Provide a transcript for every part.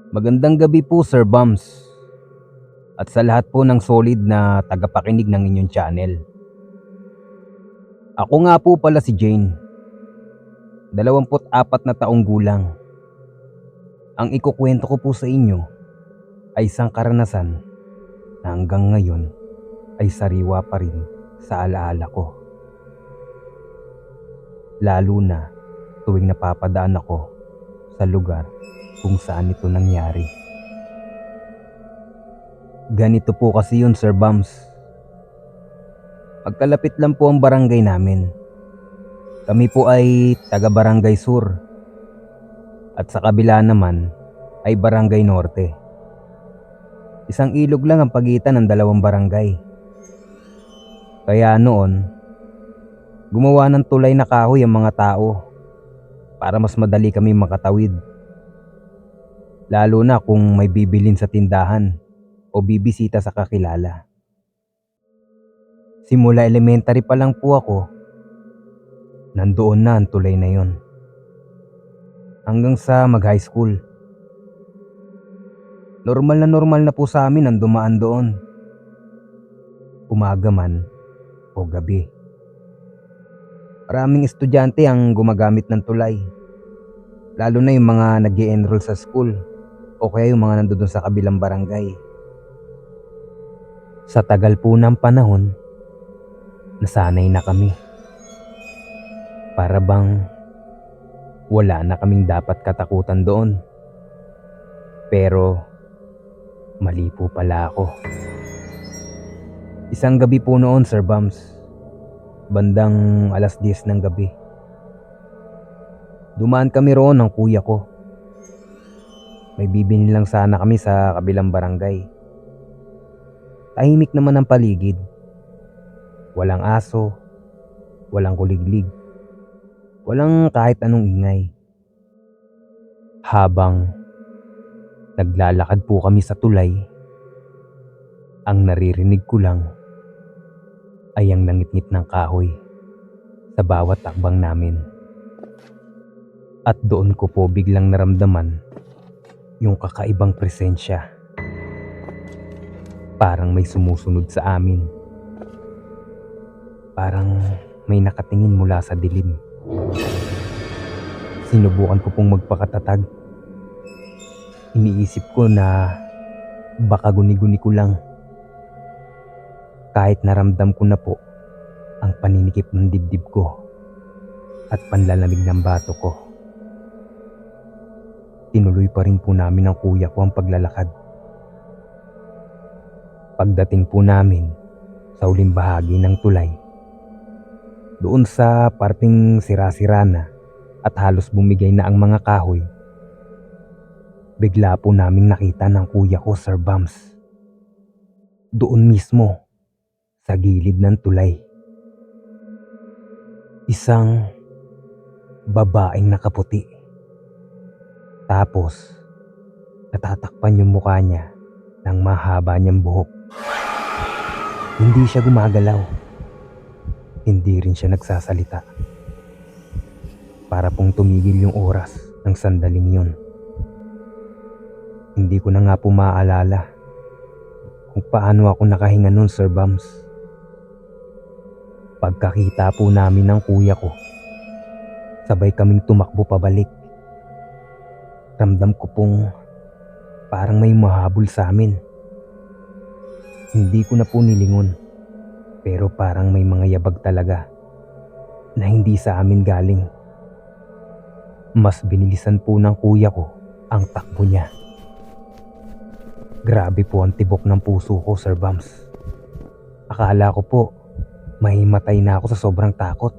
Magandang gabi po, Sir Bums, at sa lahat po ng solid na tagapakinig ng inyong channel. Ako nga po pala si Jane, 24 na taong gulang. Ang ikukwento ko po sa inyo ay isang karanasan na hanggang ngayon ay sariwa pa rin sa alaala ko. Lalo na tuwing napapadaan ako sa lugar kung saan ito nangyari. Ganito po kasi yun, Sir Bums. Pagkalapit lang po ang barangay namin. Kami po ay taga Barangay Sur at sa kabila naman ay Barangay Norte. Isang ilog lang ang pagitan ng dalawang barangay. Kaya noon, gumawa ng tulay na kahoy ang mga tao para mas madali kami makatawid. Lalo na kung may bibilin sa tindahan o bibisita sa kakilala. Simula elementary pa lang po ako, nandoon na ang tulay na yon. Hanggang sa mag-high school. Normal na po sa amin ang dumaan doon. Umaga man o gabi. Maraming estudyante ang gumagamit ng tulay. Lalo na yung mga nag-i-enroll sa school o kaya yung mga nandoon sa kabilang barangay. Sa tagal po ng panahon, nasanay na kami. Para bang wala na kaming dapat katakutan doon. Pero mali po pala ako. Isang gabi po noon, Sir Bums. Bandang 10:00 ng gabi. Dumaan kami roon ng kuya ko. May bibili lang sana kami sa kabilang barangay. Tahimik naman ang paligid. Walang aso, walang kuliglig, walang kahit anong ingay. Habang naglalakad po kami sa tulay, ang naririnig ko lang ay ang langit-ngit ng kahoy sa bawat takbang namin. At doon ko po biglang naramdaman yung kakaibang presensya. Parang may sumusunod sa amin. Parang may nakatingin mula sa dilim. Sinubukan ko pong magpakatatag. Iniisip ko na baka guni-guni ko lang. Kahit naramdam ko na po ang paninikip ng dibdib ko at panlalamig ng bato ko. Tinuloy pa rin po namin ng kuya ko ang paglalakad. Pagdating po namin sa huling bahagi ng tulay, doon sa parting sira-sira na at halos bumigay na ang mga kahoy, bigla po naming nakita ng kuya ko, Sir Bums. Doon mismo, sa gilid ng tulay. Isang babaeng nakaputi. Tapos, natatakpan yung mukha niya ng mahaba niyang buhok. Hindi siya gumagalaw. Hindi rin siya nagsasalita. Para pong tumigil yung oras ng sandaling yun. Hindi ko na nga po maaalala kung paano ako nakahinga nun, Sir Bums. Pagkakita po namin ng kuya ko, sabay kaming tumakbo pabalik. Ramdam ko pong parang may mahabol sa amin. Hindi ko na po nilingon, pero parang may mga yabag talaga na hindi sa amin galing. Mas binilisan po ng kuya ko ang takbo niya. Grabe po ang tibok ng puso ko, Sir Bums. Akala ko po mahimatay na ako sa sobrang takot.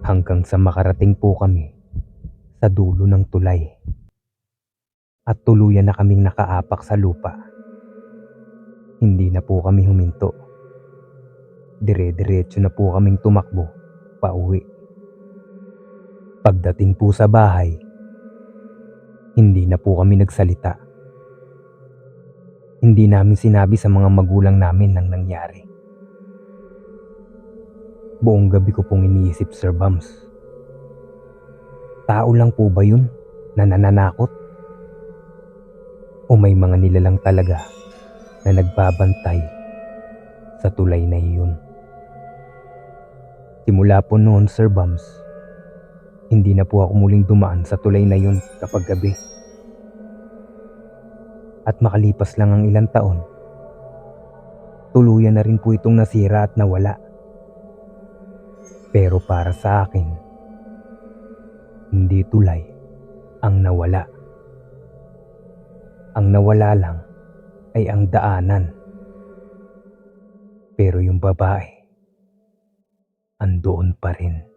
Hanggang sa makarating po kami sa dulo ng tulay. At tuluyan na kaming nakaapak sa lupa. Hindi na po kami huminto. Dire-diretso na po kaming tumakbo pauwi. Pagdating po sa bahay, hindi na po kami nagsalita. Hindi namin sinabi sa mga magulang namin ang nangyari. Buong gabi ko pong iniisip, Sir Bums. Tao lang po ba yun na nananakot? o may mga nilalang talaga na nagbabantay sa tulay na iyon. Simula po noon, Sir Bams, hindi na po ako muling dumaan sa tulay na yun kapag gabi. At makalipas lang ang ilang taon, tuluyan na rin po itong nasira at nawala. Pero para sa akin, hindi tulay ang nawala. Ang nawala lang ay ang daanan. Pero yung babae, andoon pa rin.